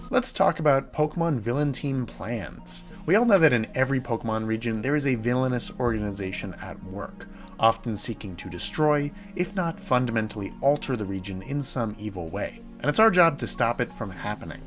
Let's talk about Pokemon villain team plans. We all know that in every Pokemon region there is a villainous organization at work, often seeking to destroy, if not fundamentally alter the region in some evil way. And it's our job to stop it from happening.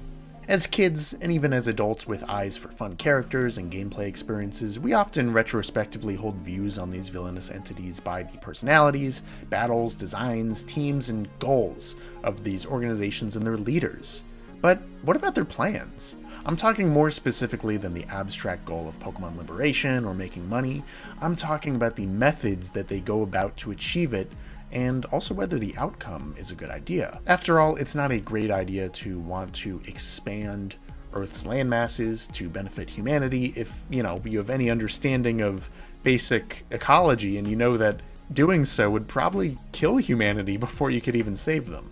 As kids, and even as adults with eyes for fun characters and gameplay experiences, we often retrospectively hold views on these villainous entities by the personalities, battles, designs, teams, and goals of these organizations and their leaders. But what about their plans? I'm talking more specifically than the abstract goal of Pokemon liberation or making money. I'm talking about the methods that they go about to achieve it, and also whether the outcome is a good idea. After all, it's not a great idea to want to expand Earth's landmasses to benefit humanity if, you have any understanding of basic ecology and you know that doing so would probably kill humanity before you could even save them.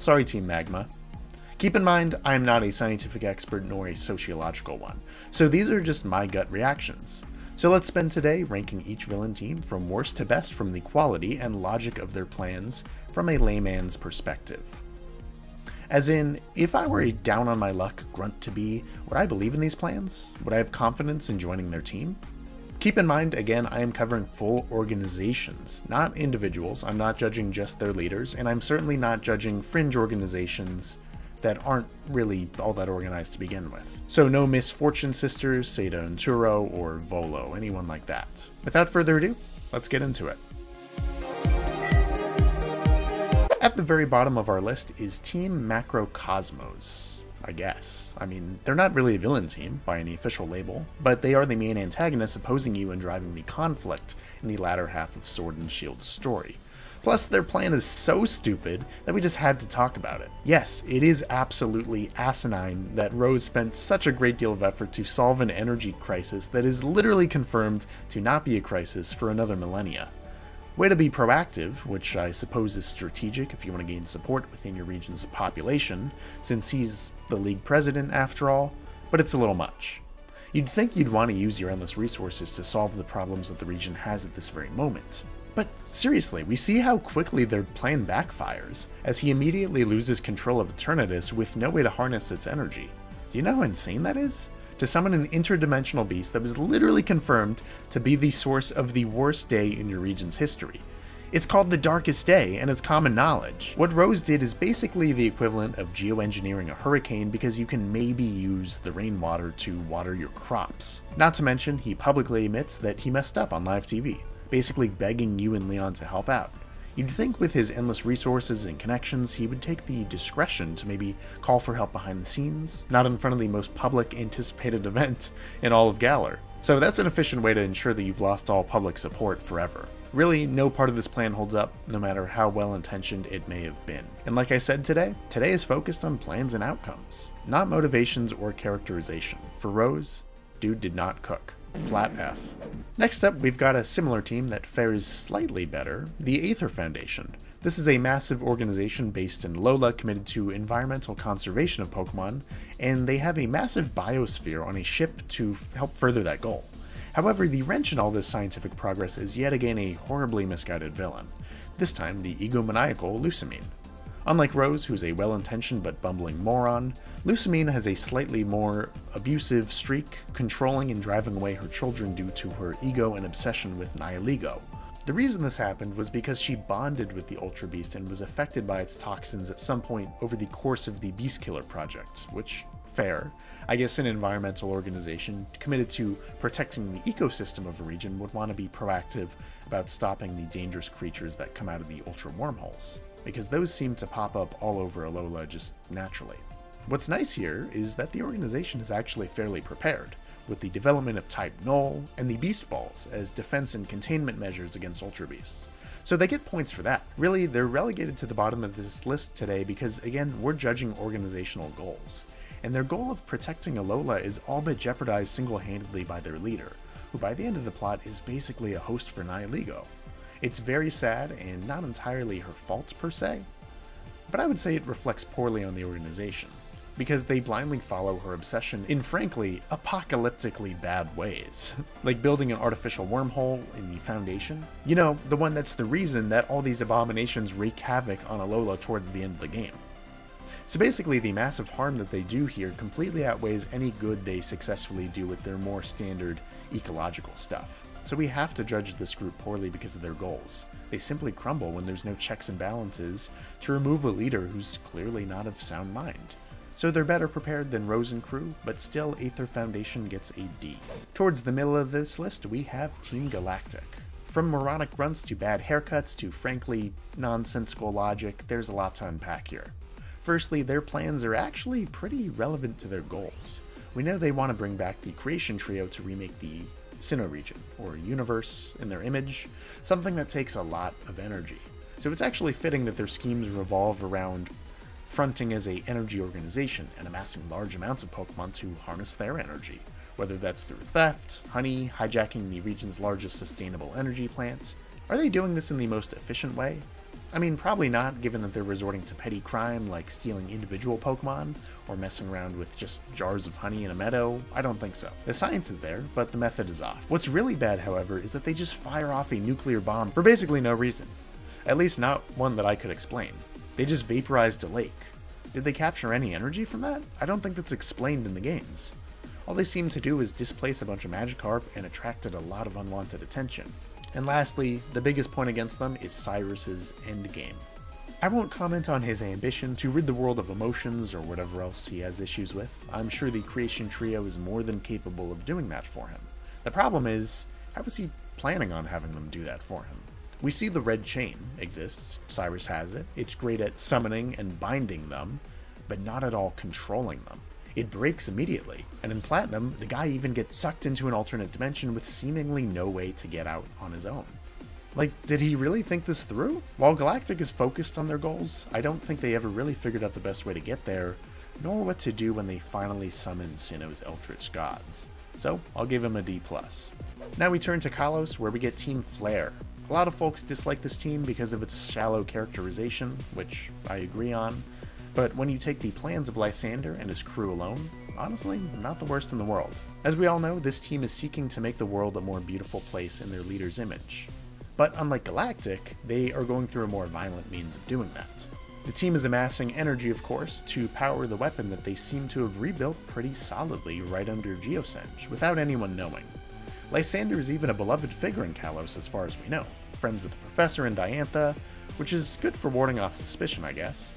Sorry, Team Magma. Keep in mind, I am not a scientific expert nor a sociological one, so these are just my gut reactions. So let's spend today ranking each villain team from worst to best from the quality and logic of their plans from a layman's perspective. As in, if I were a down-on-my-luck grunt-to-be, would I believe in these plans? Would I have confidence in joining their team? Keep in mind, again, I am covering full organizations, not individuals. I'm not judging just their leaders, and I'm certainly not judging fringe organizations that aren't really all that organized to begin with. So no Misfortune Sisters, Seda and Turo, or Volo, anyone like that. Without further ado, let's get into it. At the very bottom of our list is Team Macrocosmos, I guess. I mean, they're not really a villain team by any official label, but they are the main antagonists opposing you and driving the conflict in the latter half of Sword and Shield's story. Plus, their plan is so stupid that we just had to talk about it. Yes, it is absolutely asinine that Rose spent such a great deal of effort to solve an energy crisis that is literally confirmed to not be a crisis for another millennia. Way to be proactive, which I suppose is strategic if you want to gain support within your region's population, since he's the league president after all, but it's a little much. You'd think you'd want to use your endless resources to solve the problems that the region has at this very moment. But seriously, we see how quickly their plan backfires, as he immediately loses control of Eternatus with no way to harness its energy. Do you know how insane that is? To summon an interdimensional beast that was literally confirmed to be the source of the worst day in your region's history. It's called the Darkest Day, and it's common knowledge. What Rose did is basically the equivalent of geoengineering a hurricane because you can maybe use the rainwater to water your crops. Not to mention, he publicly admits that he messed up on live TV. Basically begging you and Leon to help out. You'd think with his endless resources and connections, he would take the discretion to maybe call for help behind the scenes, not in front of the most public anticipated event in all of Galar. So that's an efficient way to ensure that you've lost all public support forever. Really, no part of this plan holds up, no matter how well-intentioned it may have been. And like I said today is focused on plans and outcomes, not motivations or characterization. For Rose, dude did not cook. Flat F. Next up, we've got a similar team that fares slightly better, the Aether Foundation. This is a massive organization based in Lola committed to environmental conservation of Pokemon, and they have a massive biosphere on a ship to help further that goal. However, the wrench in all this scientific progress is yet again a horribly misguided villain, this time the egomaniacal Lusamine. Unlike Rose, who's a well-intentioned but bumbling moron, Lusamine has a slightly more abusive streak, controlling and driving away her children due to her ego and obsession with Nihilego. The reason this happened was because she bonded with the Ultra Beast and was affected by its toxins at some point over the course of the Beast Killer project, which, fair. I guess an environmental organization committed to protecting the ecosystem of a region would want to be proactive about stopping the dangerous creatures that come out of the Ultra Wormholes, because those seem to pop up all over Alola just naturally. What's nice here is that the organization is actually fairly prepared, with the development of Type Null and the Beast Balls as defense and containment measures against Ultra Beasts. So they get points for that. Really, they're relegated to the bottom of this list today because, again, we're judging organizational goals. And their goal of protecting Alola is all but jeopardized single-handedly by their leader, who by the end of the plot is basically a host for Nihilego. It's very sad and not entirely her fault per se, but I would say it reflects poorly on the organization, because they blindly follow her obsession in frankly apocalyptically bad ways, like building an artificial wormhole in the Foundation. You know, the one that's the reason that all these abominations wreak havoc on Alola towards the end of the game. So basically, the massive harm that they do here completely outweighs any good they successfully do with their more standard ecological stuff. So we have to judge this group poorly because of their goals. They simply crumble when there's no checks and balances to remove a leader who's clearly not of sound mind. So they're better prepared than Rose and crew, but still Aether Foundation gets a D. Towards the middle of this list, we have Team Galactic. From moronic grunts to bad haircuts to frankly nonsensical logic, there's a lot to unpack here. Firstly, their plans are actually pretty relevant to their goals. We know they want to bring back the Creation Trio to remake the Sinnoh region, or universe, in their image, something that takes a lot of energy. So it's actually fitting that their schemes revolve around fronting as an energy organization and amassing large amounts of Pokemon to harness their energy, whether that's through theft, honey, hijacking the region's largest sustainable energy plant. Are they doing this in the most efficient way? I mean, probably not, given that they're resorting to petty crime like stealing individual Pokemon or messing around with just jars of honey in a meadow. I don't think so. The science is there, but the method is off. What's really bad, however, is that they just fire off a nuclear bomb for basically no reason. At least not one that I could explain. They just vaporized a lake. Did they capture any energy from that? I don't think that's explained in the games. All they seem to do is displace a bunch of Magikarp and attracted a lot of unwanted attention. And lastly, the biggest point against them is Cyrus's endgame. I won't comment on his ambitions to rid the world of emotions or whatever else he has issues with. I'm sure the Creation Trio is more than capable of doing that for him. The problem is, how is he planning on having them do that for him? We see the red chain exists, Cyrus has it, it's great at summoning and binding them, but not at all controlling them. It breaks immediately, and in Platinum, the guy even gets sucked into an alternate dimension with seemingly no way to get out on his own. Like, did he really think this through? While Galactic is focused on their goals, I don't think they ever really figured out the best way to get there, nor what to do when they finally summon Sinnoh's Eldritch Gods. So, I'll give him a D+. Now we turn to Kalos, where we get Team Flare. A lot of folks dislike this team because of its shallow characterization, which I agree on. But when you take the plans of Lysander and his crew alone, honestly, not the worst in the world. As we all know, this team is seeking to make the world a more beautiful place in their leader's image. But unlike Galactic, they are going through a more violent means of doing that. The team is amassing energy, of course, to power the weapon that they seem to have rebuilt pretty solidly right under Geosenge, without anyone knowing. Lysander is even a beloved figure in Kalos as far as we know, friends with the Professor and Diantha, which is good for warding off suspicion, I guess.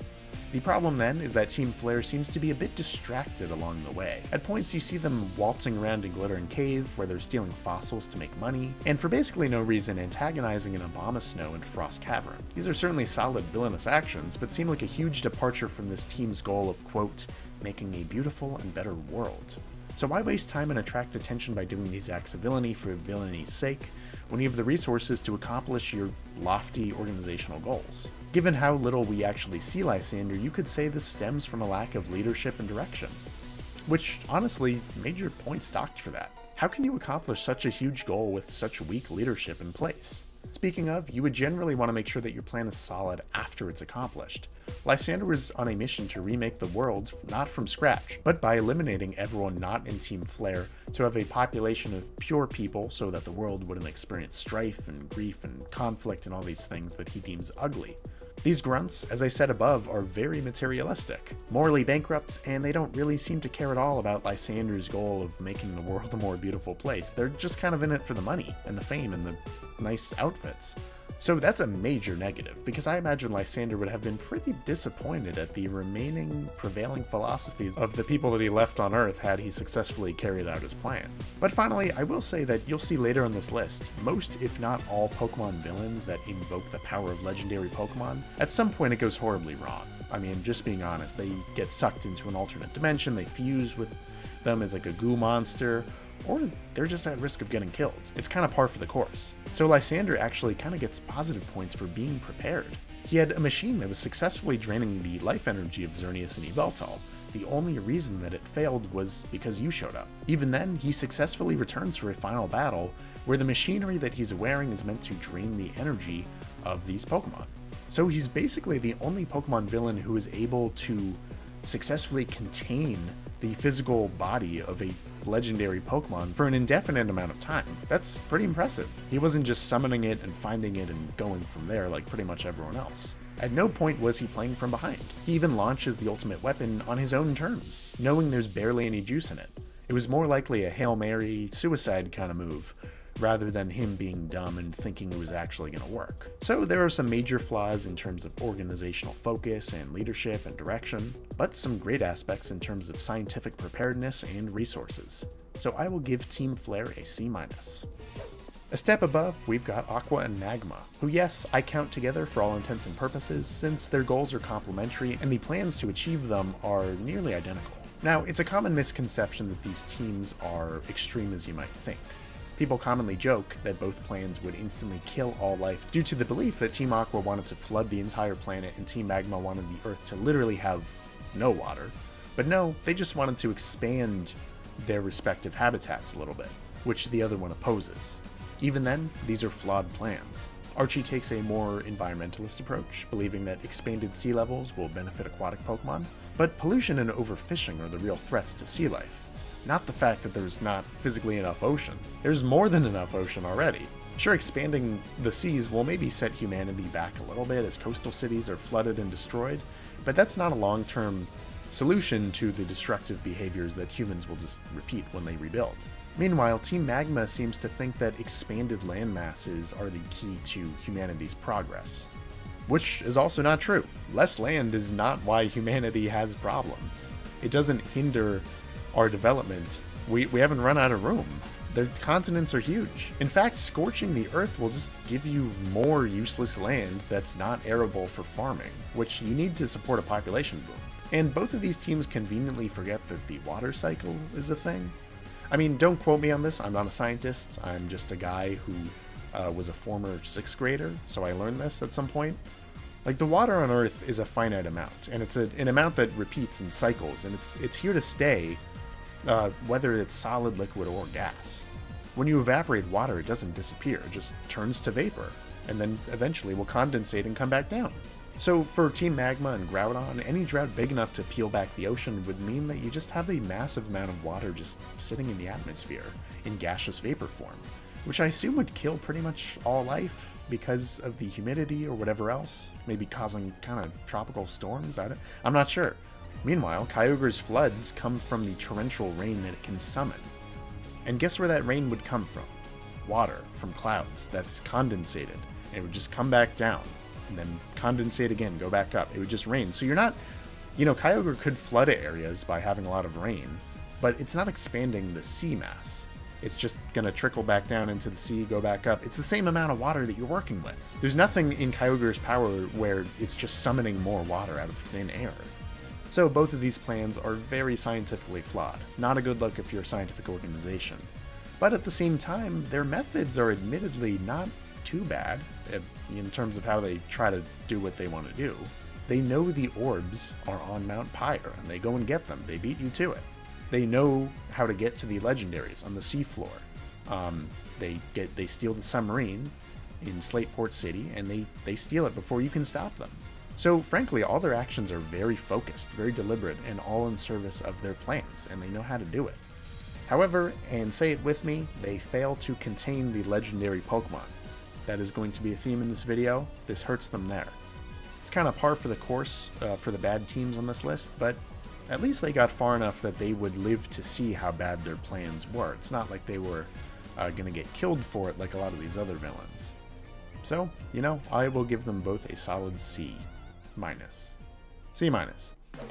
The problem then is that Team Flare seems to be a bit distracted along the way. At points you see them waltzing around a glittering cave where they're stealing fossils to make money, and for basically no reason antagonizing an Abomasnow and Frost Cavern. These are certainly solid villainous actions, but seem like a huge departure from this team's goal of, quote, making a beautiful and better world. So why waste time and attract attention by doing these acts of villainy for villainy sake, when you have the resources to accomplish your lofty organizational goals? Given how little we actually see Lysander, you could say this stems from a lack of leadership and direction. Which, honestly, made your point stocked for that. How can you accomplish such a huge goal with such weak leadership in place? Speaking of, you would generally want to make sure that your plan is solid after it's accomplished. Lysander was on a mission to remake the world, not from scratch, but by eliminating everyone not in Team Flare to have a population of pure people so that the world wouldn't experience strife and grief and conflict and all these things that he deems ugly. These grunts, as I said above, are very materialistic, morally bankrupt, and they don't really seem to care at all about Lysander's goal of making the world a more beautiful place. They're just kind of in it for the money, and the fame, and the nice outfits. So that's a major negative, because I imagine Lysander would have been pretty disappointed at the remaining prevailing philosophies of the people that he left on Earth had he successfully carried out his plans. But finally, I will say that you'll see later on this list, most if not all Pokemon villains that invoke the power of legendary Pokemon, at some point it goes horribly wrong. I mean, just being honest, they get sucked into an alternate dimension, they fuse with them as like a goo monster, or they're just at risk of getting killed. It's kind of par for the course. So Lysander actually kind of gets positive points for being prepared. He had a machine that was successfully draining the life energy of Xerneas and Yveltal. The only reason that it failed was because you showed up. Even then, he successfully returns for a final battle where the machinery that he's wearing is meant to drain the energy of these Pokemon. So he's basically the only Pokemon villain who is able to successfully contain the physical body of a legendary Pokemon for an indefinite amount of time. That's pretty impressive. He wasn't just summoning it and finding it and going from there like pretty much everyone else. At no point was he playing from behind. He even launches the ultimate weapon on his own terms, knowing there's barely any juice in it. It was more likely a Hail Mary, suicide kind of move, rather than him being dumb and thinking it was actually going to work. So there are some major flaws in terms of organizational focus and leadership and direction, but some great aspects in terms of scientific preparedness and resources. So I will give Team Flare a C-. A step above, we've got Aqua and Magma, who yes, I count together for all intents and purposes since their goals are complementary and the plans to achieve them are nearly identical. Now, it's a common misconception that these teams are extreme as you might think. People commonly joke that both plans would instantly kill all life due to the belief that Team Aqua wanted to flood the entire planet and Team Magma wanted the Earth to literally have no water. But no, they just wanted to expand their respective habitats a little bit, which the other one opposes. Even then, these are flawed plans. Archie takes a more environmentalist approach, believing that expanded sea levels will benefit aquatic Pokemon, but pollution and overfishing are the real threats to sea life. Not the fact that there's not physically enough ocean. There's more than enough ocean already. Sure, expanding the seas will maybe set humanity back a little bit as coastal cities are flooded and destroyed, but that's not a long-term solution to the destructive behaviors that humans will just repeat when they rebuild. Meanwhile, Team Magma seems to think that expanded land masses are the key to humanity's progress. Which is also not true. Less land is not why humanity has problems. It doesn't hinder our development. We haven't run out of room. Their continents are huge. In fact, scorching the earth will just give you more useless land that's not arable for farming, which you need to support a population boom. And both of these teams conveniently forget that the water cycle is a thing. I mean, don't quote me on this, I'm not a scientist, I'm just a guy who was a former 6th grader, so I learned this at some point. Like, the water on Earth is a finite amount, and it's an amount that repeats and cycles, and it's here to stay, whether it's solid, liquid, or gas. When you evaporate water, it doesn't disappear, it just turns to vapor, and then eventually will condensate and come back down. So for Team Magma and Groudon, any drought big enough to peel back the ocean would mean that you just have a massive amount of water just sitting in the atmosphere in gaseous vapor form, which I assume would kill pretty much all life because of the humidity or whatever else, maybe causing kind of tropical storms. I'm not sure. Meanwhile, Kyogre's floods come from the torrential rain that it can summon. And guess where that rain would come from? Water from clouds that's condensated, and it would just come back down, and then condensate again, go back up. It would just rain. So you're not, Kyogre could flood areas by having a lot of rain, but it's not expanding the sea mass. It's just going to trickle back down into the sea, go back up. It's the same amount of water that you're working with. There's nothing in Kyogre's power where it's just summoning more water out of thin air. So both of these plans are very scientifically flawed. Not a good look if you're a scientific organization. But at the same time, their methods are admittedly not too bad in terms of how they try to do what they want to do. They know the orbs are on Mount Pyre, and they go and get them. They beat you to it. They know how to get to the legendaries on the seafloor. They steal the submarine in Slateport City, and they steal it before you can stop them. So frankly, all their actions are very focused, very deliberate, and all in service of their plans, and they know how to do it. However, and say it with me, they fail to contain the legendary Pokemon. That is going to be a theme in this video. This hurts them there. It's kind of par for the course for the bad teams on this list, but at least they got far enough that they would live to see how bad their plans were. It's not like they were going to get killed for it like a lot of these other villains. So, I will give them both a solid C-. C-.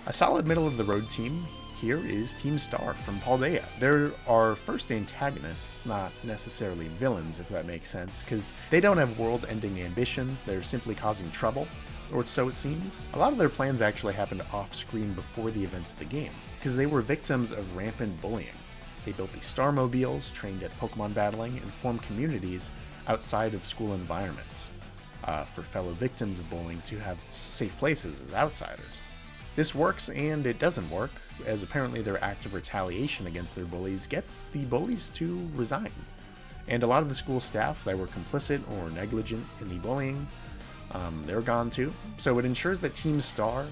A solid middle-of-the-road team here is Team Star from Paldea. They're our first antagonists, not necessarily villains, if that makes sense, because they don't have world-ending ambitions, they're simply causing trouble, or so it seems. A lot of their plans actually happened off-screen before the events of the game, because they were victims of rampant bullying. They built these Starmobiles, trained at Pokemon battling, and formed communities outside of school environments for fellow victims of bullying to have safe places as outsiders. This works and it doesn't work, as apparently their act of retaliation against their bullies gets the bullies to resign. And a lot of the school staff that were complicit or negligent in the bullying, they're gone too. So it ensures that Team Star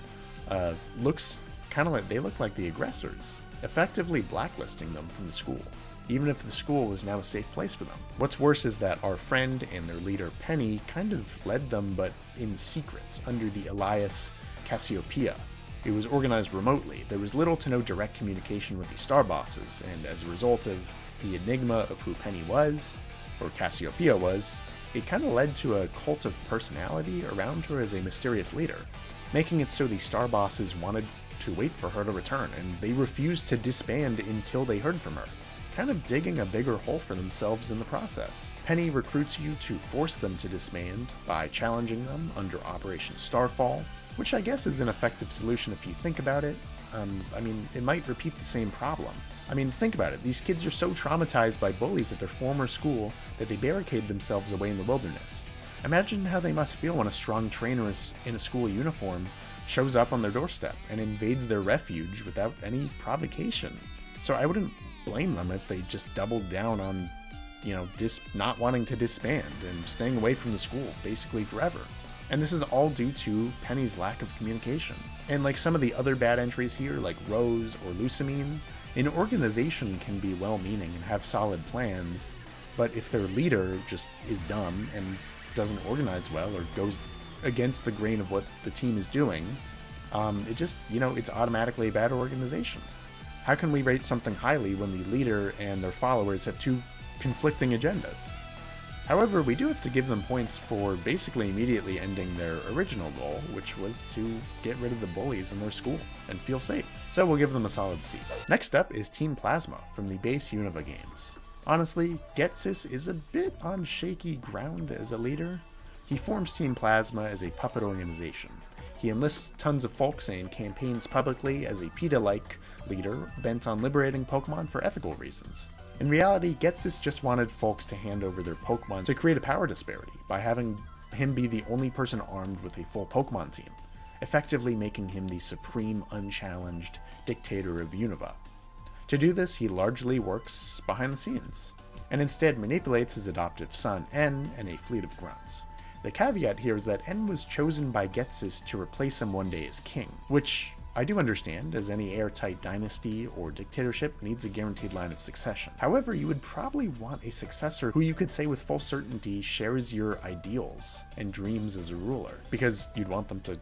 looks kind of like they look like the aggressors, effectively blacklisting them from the school. even if the school was now a safe place for them. What's worse is that our friend and their leader Penny kind of led them, but in secret, under the alias Cassiopeia. It was organized remotely. There was little to no direct communication with the star bosses, and as a result of the enigma of who Penny was, or Cassiopeia was, it kind of led to a cult of personality around her as a mysterious leader, making it so the star bosses wanted to wait for her to return, and they refused to disband until they heard from her, kind of digging a bigger hole for themselves in the process. Penny recruits you to force them to disband by challenging them under Operation Starfall, which I guess is an effective solution if you think about it. I mean, it might repeat the same problem. I mean, think about it. These kids are so traumatized by bullies at their former school that they barricade themselves away in the wilderness. Imagine how they must feel when a strong trainer in a school uniform shows up on their doorstep and invades their refuge without any provocation. So I wouldn't blame them if they just doubled down on, not wanting to disband and staying away from the school basically forever. And this is all due to Penny's lack of communication. And like some of the other bad entries here, like Rose or Lucamine, an organization can be well-meaning and have solid plans, but if their leader just is dumb and doesn't organize well or goes against the grain of what the team is doing, it's automatically a bad organization. How can we rate something highly when the leader and their followers have two conflicting agendas? However, we do have to give them points for basically immediately ending their original goal, which was to get rid of the bullies in their school and feel safe. So we'll give them a solid C. Next up is Team Plasma from the base Unova games. Honestly, Getsis is a bit on shaky ground as a leader. He forms Team Plasma as a puppet organization. He enlists tons of folks and campaigns publicly as a PETA-like leader bent on liberating Pokemon for ethical reasons. In reality, Getsis just wanted folks to hand over their Pokemon to create a power disparity by having him be the only person armed with a full Pokemon team, effectively making him the supreme, unchallenged dictator of Unova. To do this, he largely works behind the scenes, and instead manipulates his adoptive son, N, and a fleet of grunts. The caveat here is that N was chosen by Getsis to replace him one day as king, which I do understand, as any airtight dynasty or dictatorship needs a guaranteed line of succession. However, you would probably want a successor who you could say with full certainty shares your ideals and dreams as a ruler, because you'd want them to,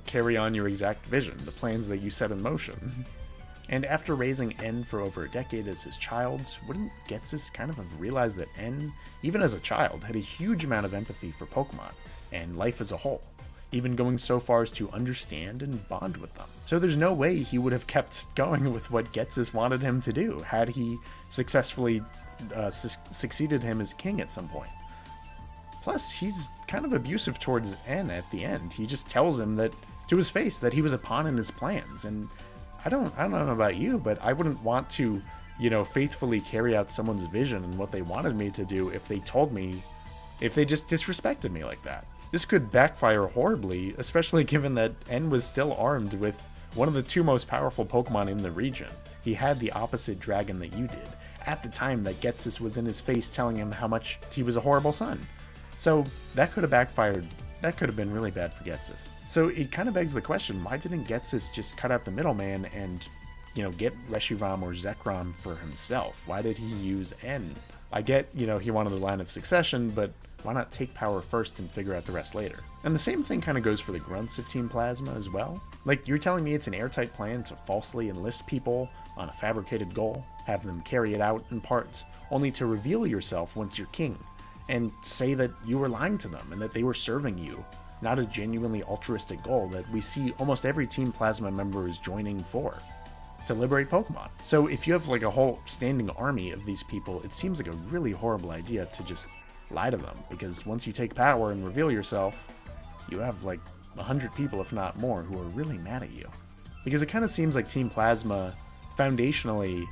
carry on your exact vision, the plans that you set in motion. And after raising N for over a decade as his child, wouldn't Getsis kind of have realized that N, even as a child, had a huge amount of empathy for Pokemon and life as a whole, even going so far as to understand and bond with them? So there's no way he would have kept going with what Getsis wanted him to do had he successfully succeeded him as king at some point. Plus, he's kind of abusive towards N at the end. He just tells him that to his face that he was a pawn in his plans, and I don't know about you, but I wouldn't want to, faithfully carry out someone's vision and what they wanted me to do if they just disrespected me like that. This could backfire horribly, especially given that N was still armed with one of the two most powerful Pokemon in the region. He had the opposite dragon that you did, at the time that Getsis was in his face telling him how much he was a horrible son. So that could have backfired. That could have been really bad for Getsis. So it kind of begs the question, why didn't Getsis just cut out the middleman and, get Reshiram or Zekrom for himself? Why did he use N? I get, he wanted a line of succession, but why not take power first and figure out the rest later? And the same thing kind of goes for the grunts of Team Plasma as well. Like, you're telling me it's an airtight plan to falsely enlist people on a fabricated goal, have them carry it out in parts, only to reveal yourself once you're king, and say that you were lying to them and that they were serving you, not a genuinely altruistic goal that we see almost every Team Plasma member is joining for, to liberate Pokemon. So if you have like a whole standing army of these people, it seems like a really horrible idea to just lie to them, because once you take power and reveal yourself, you have like 100 people, if not more, who are really mad at you. Because it kind of seems like Team Plasma foundationally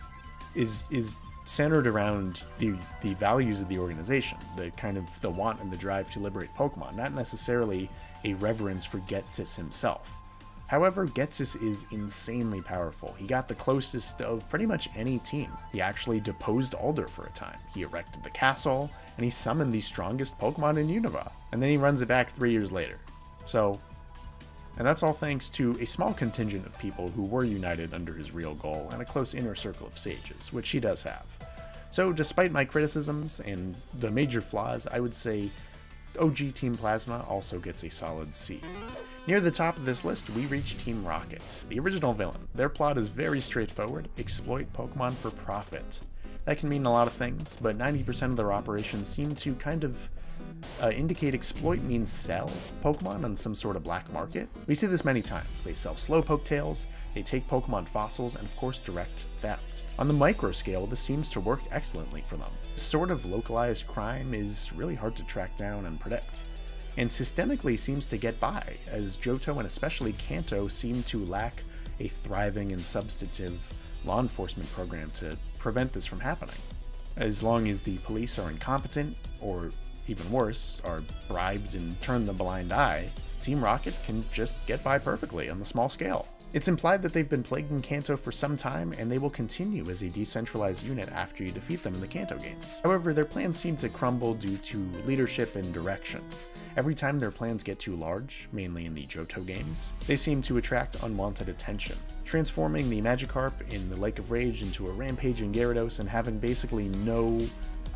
is centered around the values of the organization, the want and the drive to liberate Pokemon, not necessarily a reverence for Getsis himself. However, Getsis is insanely powerful. He got the closest of pretty much any team. He actually deposed Alder for a time. He erected the castle, and he summoned the strongest Pokemon in Unova, and then he runs it back 3 years later. And that's all thanks to a small contingent of people who were united under his real goal and a close inner circle of sages, which he does have. So despite my criticisms and the major flaws, I would say OG Team Plasma also gets a solid C. Near the top of this list, we reach Team Rocket, the original villain. Their plot is very straightforward: exploit Pokemon for profit. That can mean a lot of things, but 90% of their operations seem to kind of indicate exploit means sell Pokemon on some sort of black market. We see this many times. They sell Slowpoke tails, they take Pokemon fossils, and of course direct theft. On the micro scale, this seems to work excellently for them. This sort of localized crime is really hard to track down and predict, and systemically seems to get by, as Johto and especially Kanto seem to lack a thriving and substantive law enforcement program to prevent this from happening. As long as the police are incompetent, or even worse, are bribed and turn the blind eye, Team Rocket can just get by perfectly on the small scale. It's implied that they've been plaguing Kanto for some time, and they will continue as a decentralized unit after you defeat them in the Kanto games. However, their plans seem to crumble due to leadership and direction. Every time their plans get too large, mainly in the Johto games, they seem to attract unwanted attention. Transforming the Magikarp in the Lake of Rage into a rampaging Gyarados and having basically no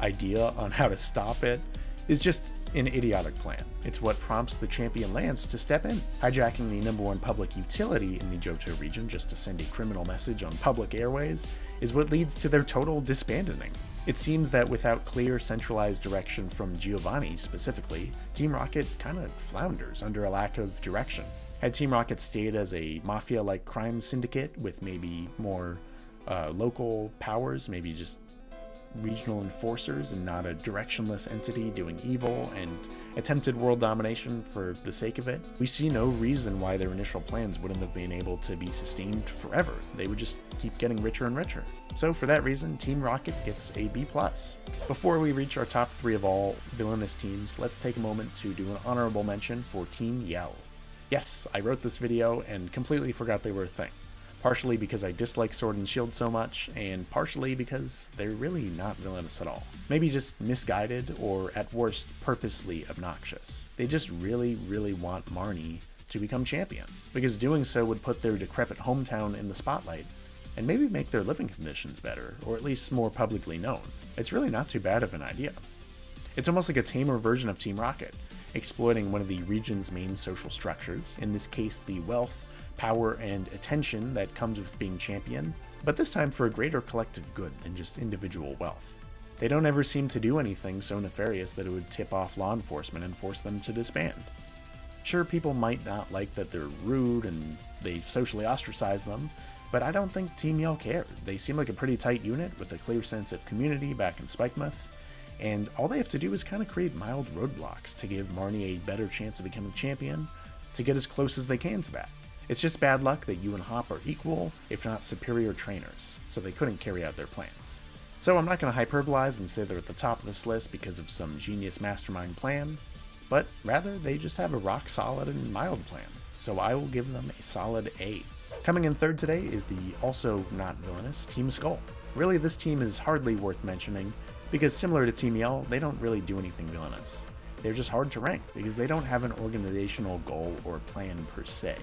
idea on how to stop it is just an idiotic plan. It's what prompts the champion Lance to step in. Hijacking the #1 public utility in the Johto region just to send a criminal message on public airways is what leads to their total disbanding. It seems that without clear centralized direction from Giovanni specifically, Team Rocket kind of flounders under a lack of direction. Had Team Rocket stayed as a mafia-like crime syndicate with maybe more local powers, maybe just regional enforcers and not a directionless entity doing evil and attempted world domination for the sake of it, we see no reason why their initial plans wouldn't have been able to be sustained forever. They would just keep getting richer and richer. So for that reason, Team Rocket gets a B+. Before we reach our top 3 of all villainous teams, let's take a moment to do an honorable mention for Team Yell. Yes, I wrote this video and completely forgot they were a thing. Partially because I dislike Sword and Shield so much, and partially because they're really not villainous at all. Maybe just misguided, or at worst, purposely obnoxious. They just really want Marnie to become champion, because doing so would put their decrepit hometown in the spotlight, and maybe make their living conditions better, or at least more publicly known. It's really not too bad of an idea. It's almost like a tamer version of Team Rocket, exploiting one of the region's main social structures, in this case the wealth, power, and attention that comes with being champion, but this time for a greater collective good than just individual wealth. They don't ever seem to do anything so nefarious that it would tip off law enforcement and force them to disband. Sure, people might not like that they're rude and they socially ostracize them, but I don't think Team Yell cared. They seem like a pretty tight unit with a clear sense of community back in Spikemuth, and all they have to do is kind of create mild roadblocks to give Marnie a better chance of becoming champion, to get as close as they can to that. It's just bad luck that you and Hop are equal, if not superior trainers, so they couldn't carry out their plans. So I'm not going to hyperbolize and say they're at the top of this list because of some genius mastermind plan, but rather they just have a rock solid and mild plan, so I will give them a solid A. Coming in third today is the also not villainous Team Skull. Really, this team is hardly worth mentioning, because similar to Team Yell, they don't really do anything villainous. They're just hard to rank, because they don't have an organizational goal or plan per se.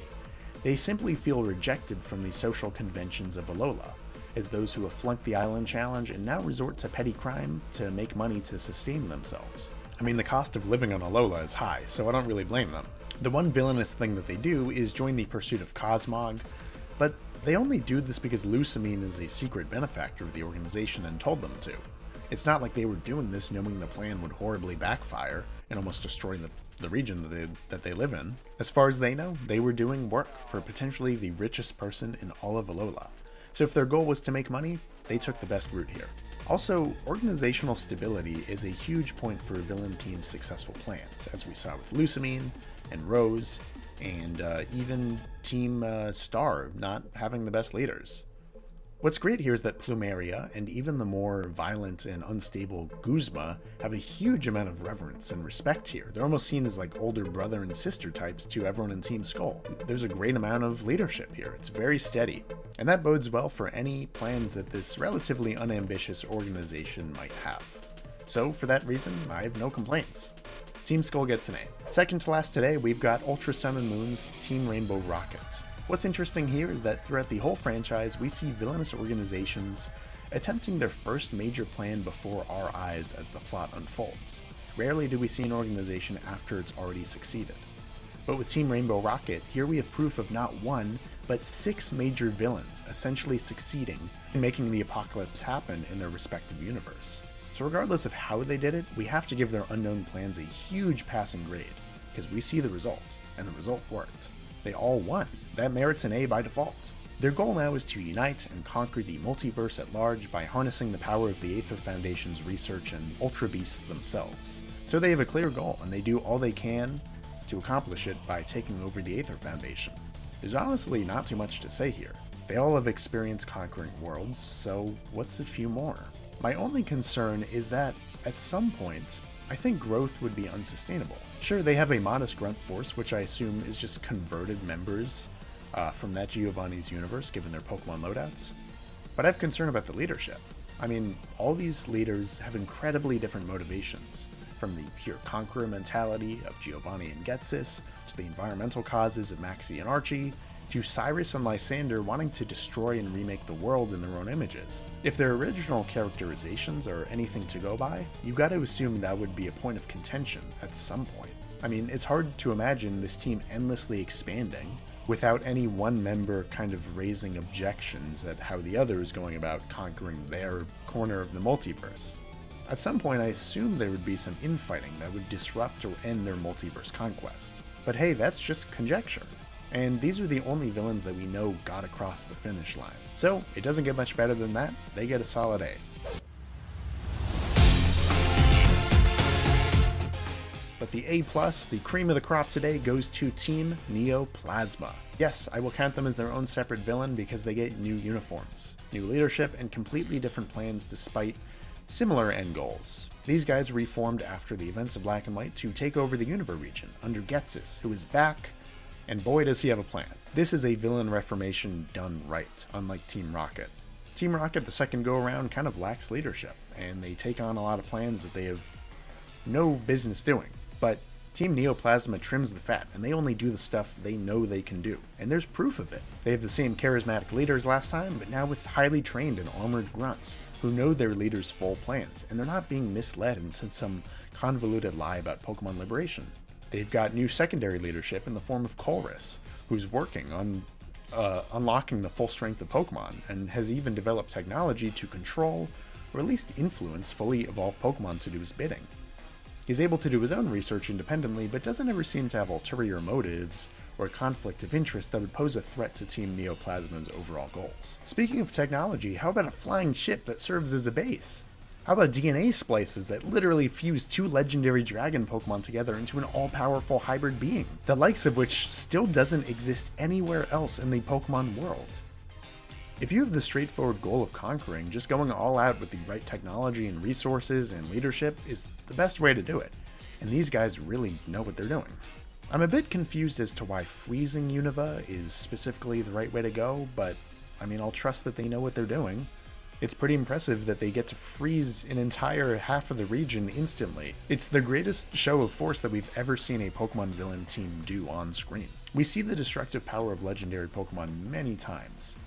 They simply feel rejected from the social conventions of Alola, as those who have flunked the Island Challenge and now resort to petty crime to make money to sustain themselves. I mean, the cost of living on Alola is high, so I don't really blame them. The one villainous thing that they do is join the pursuit of Cosmog, but they only do this because Lusamine is a secret benefactor of the organization and told them to. It's not like they were doing this knowing the plan would horribly backfire and almost destroy the region that they live in. As far as they know, they were doing work for potentially the richest person in all of Alola. So if their goal was to make money, they took the best route here. Also, organizational stability is a huge point for a villain team's successful plans, as we saw with Lusamine and Rose, and even Team Star not having the best leaders. What's great here is that Plumeria and even the more violent and unstable Guzma have a huge amount of reverence and respect here. They're almost seen as like older brother and sister types to everyone in Team Skull. There's a great amount of leadership here. It's very steady. And that bodes well for any plans that this relatively unambitious organization might have. So for that reason, I have no complaints. Team Skull gets an A. Second to last today, we've got Ultra Sun and Moon's Team Rainbow Rocket. What's interesting here is that throughout the whole franchise, we see villainous organizations attempting their first major plan before our eyes as the plot unfolds. Rarely do we see an organization after it's already succeeded. But with Team Rainbow Rocket, here we have proof of not one, but 6 major villains essentially succeeding in making the apocalypse happen in their respective universe. So regardless of how they did it, we have to give their unknown plans a huge passing grade, because we see the result, and the result worked. They all won. That merits an A by default. Their goal now is to unite and conquer the multiverse at large by harnessing the power of the Aether Foundation's research and Ultra Beasts themselves. So they have a clear goal, and they do all they can to accomplish it by taking over the Aether Foundation. There's honestly not too much to say here. They all have experience conquering worlds, so what's a few more? My only concern is that, at some point, I think growth would be unsustainable. Sure, they have a modest grunt force, which I assume is just converted members from that Giovanni's universe, given their Pokemon loadouts, but I have concern about the leadership. I mean, all these leaders have incredibly different motivations, from the pure conqueror mentality of Giovanni and Getsis, to the environmental causes of Maxie and Archie, to Cyrus and Lysander wanting to destroy and remake the world in their own images. If their original characterizations are anything to go by, you gotta assume that would be a point of contention at some point. I mean, it's hard to imagine this team endlessly expanding without any one member kind of raising objections at how the other is going about conquering their corner of the multiverse. At some point, I assume there would be some infighting that would disrupt or end their multiverse conquest. But hey, that's just conjecture. And these are the only villains that we know got across the finish line. So, it doesn't get much better than that, they get a solid A. But the A+, the cream of the crop today, goes to Team Neoplasma. Yes, I will count them as their own separate villain because they get new uniforms, new leadership, and completely different plans despite similar end goals. These guys reformed after the events of Black and White to take over the Unova region under Getsis, who is back, and boy does he have a plan. This is a villain reformation done right, unlike Team Rocket. Team Rocket, the second go-around, kind of lacks leadership, and they take on a lot of plans that they have no business doing. But Team Neoplasma trims the fat, and they only do the stuff they know they can do. And there's proof of it. They have the same charismatic leaders last time, but now with highly trained and armored grunts, who know their leaders' full plans, and they're not being misled into some convoluted lie about Pokemon liberation. They've got new secondary leadership in the form of Colress, who's working on unlocking the full strength of Pokemon, and has even developed technology to control, or at least influence, fully evolved Pokemon to do his bidding. He's able to do his own research independently, but doesn't ever seem to have ulterior motives or a conflict of interest that would pose a threat to Team Neoplasma's overall goals. Speaking of technology, how about a flying ship that serves as a base? How about DNA splicers that literally fuse 2 legendary dragon Pokemon together into an all-powerful hybrid being, the likes of which still doesn't exist anywhere else in the Pokemon world? If you have the straightforward goal of conquering, just going all out with the right technology and resources and leadership is the best way to do it, and these guys really know what they're doing. I'm a bit confused as to why freezing Unova is specifically the right way to go, but I mean, I'll trust that they know what they're doing. It's pretty impressive that they get to freeze an entire half of the region instantly. It's the greatest show of force that we've ever seen a Pokemon villain team do on screen. We see the destructive power of legendary Pokemon many times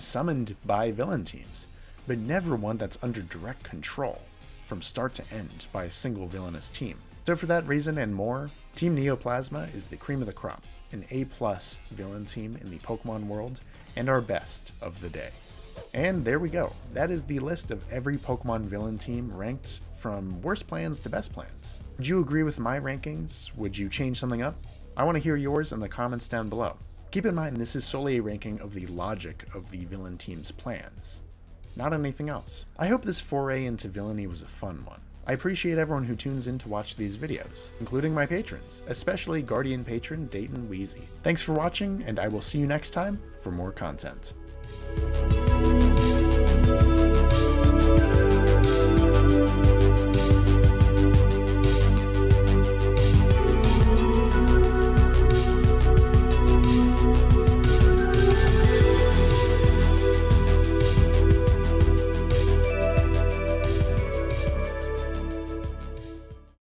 summoned by villain teams, but never one that's under direct control, from start to end, by a single villainous team. So for that reason and more, Team Neoplasma is the cream of the crop, an A+ villain team in the Pokemon world, and our best of the day. And there we go. That is the list of every Pokemon villain team ranked from worst plans to best plans. Would you agree with my rankings? Would you change something up? I want to hear yours in the comments down below. Keep in mind this is solely a ranking of the logic of the villain team's plans, not anything else. I hope this foray into villainy was a fun one. I appreciate everyone who tunes in to watch these videos, including my patrons, especially Guardian patron Dayton Wehse. Thanks for watching, and I will see you next time for more content.